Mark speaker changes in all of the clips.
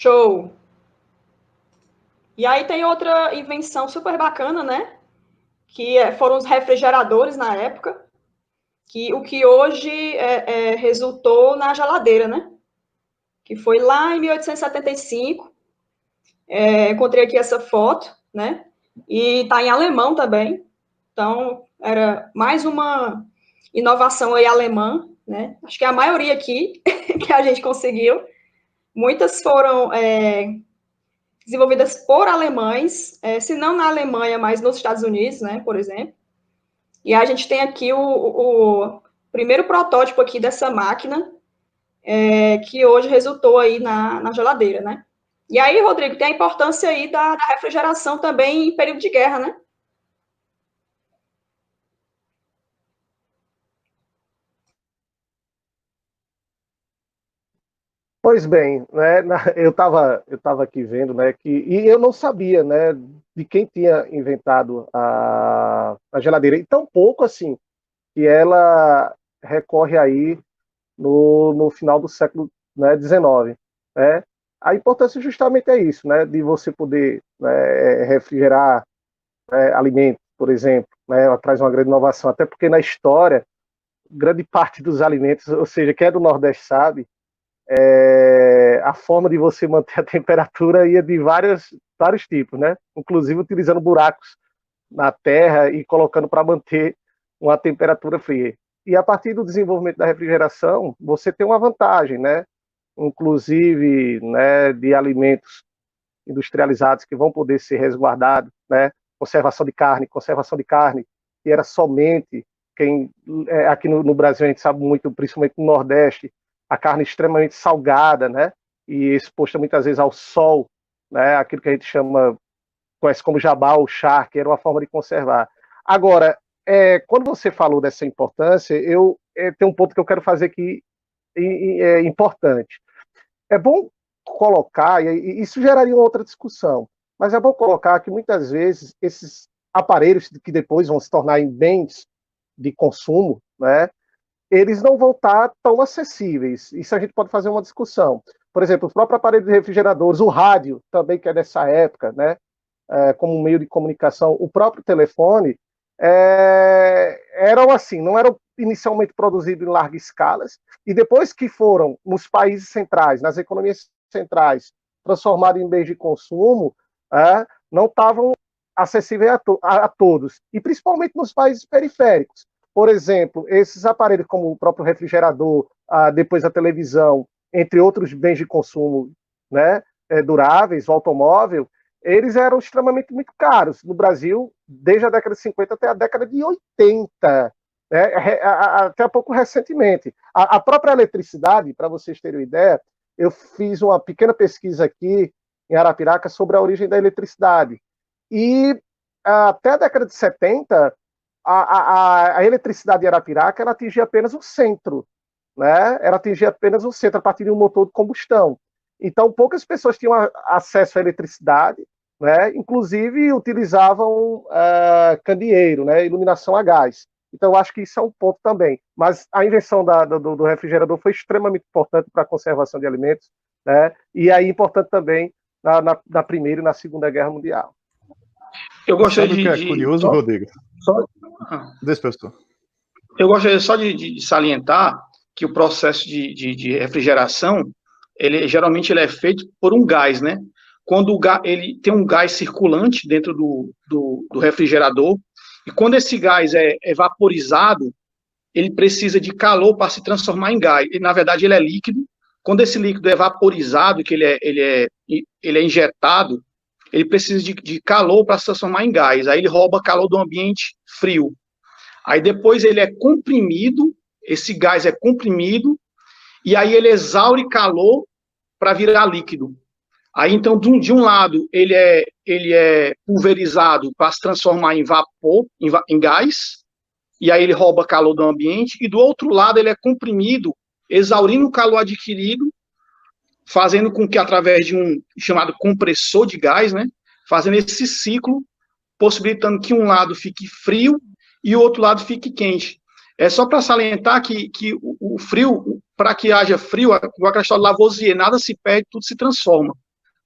Speaker 1: Show! E aí tem outra invenção super bacana, né? Foram os refrigeradores na época, o que hoje resultou na geladeira, né? Que foi lá em 1875. Encontrei aqui essa foto, né? E está em alemão também. Então, era mais uma inovação aí alemã, né? Acho que a maioria aqui que a gente conseguiu. Muitas foram desenvolvidas por alemães, se não na Alemanha, mas nos Estados Unidos, né, por exemplo. E a gente tem aqui o primeiro protótipo aqui dessa máquina, que hoje resultou aí na geladeira, né? E aí, Rodrigo, tem a importância aí da refrigeração também em período de guerra, né?
Speaker 2: Pois bem, né, eu tava aqui vendo, né, e eu não sabia, né, de quem tinha inventado a geladeira, e tão pouco assim, que ela recorre aí no final do século, né, XIX, né. A importância justamente é isso, né, de você poder, né, refrigerar, né, alimentos, por exemplo, né, ela traz uma grande inovação, até porque na história, grande parte dos alimentos, ou seja, quem é do Nordeste sabe, a forma de você manter a temperatura ia de vários tipos, né? Inclusive utilizando buracos na terra e colocando para manter uma temperatura fria. E a partir do desenvolvimento da refrigeração, você tem uma vantagem, né? Inclusive, né, de alimentos industrializados que vão poder ser resguardados, né? Conservação de carne, que era somente aqui no Brasil a gente sabe muito, principalmente no Nordeste, a carne extremamente salgada, né? E exposta muitas vezes ao sol, né? Aquilo que a gente conhece como jabá ou charque, era uma forma de conservar. Agora, quando você falou dessa importância, tem um ponto que eu quero fazer aqui importante. É bom colocar, e isso geraria uma outra discussão, mas é bom colocar que muitas vezes esses aparelhos que depois vão se tornar em bens de consumo, né, eles não vão estar tão acessíveis. Isso a gente pode fazer uma discussão. Por exemplo, os próprios aparelhos de refrigeradores, o rádio também, que é dessa época, né, como meio de comunicação, o próprio telefone, eram assim, não eram inicialmente produzidos em larga escala, e depois que foram nos países centrais, nas economias centrais, transformados em bens de consumo, não estavam acessíveis a todos, e principalmente nos países periféricos. Por exemplo, esses aparelhos como o próprio refrigerador, depois a televisão, entre outros bens de consumo, né, duráveis, o automóvel, eles eram extremamente muito caros. No Brasil, desde a década de 50 até a década de 80, né, até pouco recentemente. A própria eletricidade, para vocês terem uma ideia, eu fiz uma pequena pesquisa aqui em Arapiraca sobre a origem da eletricidade. E até a década de 70, a eletricidade de Arapiraca ela atingia apenas o centro, né? Ela atingia apenas o centro a partir de um motor de combustão. Então, poucas pessoas tinham acesso à eletricidade, né? Inclusive utilizavam candeeiro, né? Iluminação a gás. Então, eu acho que isso é um ponto também. Mas a invenção do refrigerador foi extremamente importante para a conservação de alimentos, né? E aí importante também na Primeira e na Segunda Guerra Mundial.
Speaker 3: Eu gostaria
Speaker 4: Sabe o que é curioso, Rodrigo? Professor.
Speaker 3: Eu gostaria só de salientar que o processo de refrigeração, geralmente ele é feito por um gás, né? Quando ele tem um gás circulante dentro do refrigerador, e quando esse gás é vaporizado, ele precisa de calor para se transformar em gás. E, na verdade, ele é líquido. Quando esse líquido é vaporizado, que ele é injetado, ele precisa de calor para se transformar em gás. Aí ele rouba calor do ambiente frio. Aí depois ele é comprimido, esse gás é comprimido, e aí ele exaure calor para virar líquido. Aí então, de um lado, ele é pulverizado para se transformar em vapor, em gás, e aí ele rouba calor do ambiente, e do outro lado ele é comprimido, exaurindo o calor adquirido, fazendo com que, através de um chamado compressor de gás, né, fazendo esse ciclo, possibilitando que um lado fique frio e o outro lado fique quente. É só para salientar que o frio, para que haja frio, igual a questão de Lavoisier, nada se perde, tudo se transforma.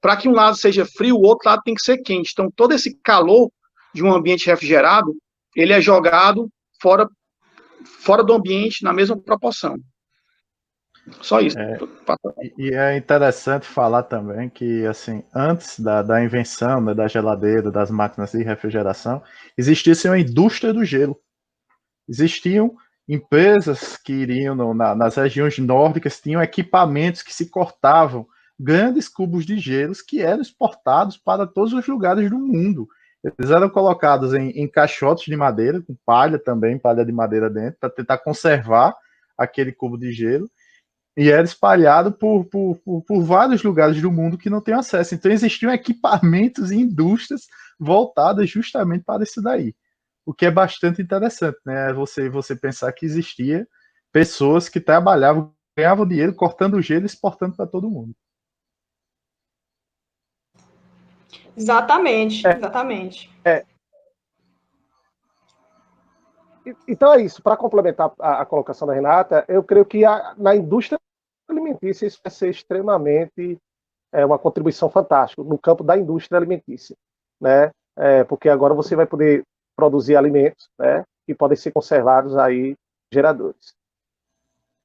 Speaker 3: para que um lado seja frio, o outro lado tem que ser quente. Então, todo esse calor de um ambiente refrigerado, ele é jogado fora do ambiente na mesma proporção. Só isso.
Speaker 4: E é interessante falar também que, assim, antes da invenção, né, da geladeira, das máquinas de refrigeração, existia assim, uma indústria do gelo. Existiam empresas que iriam nas regiões nórdicas, tinham equipamentos que se cortavam, grandes cubos de gelos que eram exportados para todos os lugares do mundo. Eles eram colocados em caixotes de madeira, com palha também, palha de madeira dentro, para tentar conservar aquele cubo de gelo, e era espalhado por vários lugares do mundo que não tem acesso. Então existiam equipamentos e indústrias voltadas justamente para isso daí. O que é bastante interessante, né? Você pensar que existia pessoas que trabalhavam, ganhavam dinheiro cortando gelo e exportando para todo mundo.
Speaker 1: Exatamente, exatamente.
Speaker 2: Então é isso. Para complementar a colocação da Renata, eu creio que na indústria alimentícia isso vai ser extremamente uma contribuição fantástica no campo da indústria alimentícia, né? Porque agora você vai poder produzir alimentos, né, que podem ser conservados aí geradores.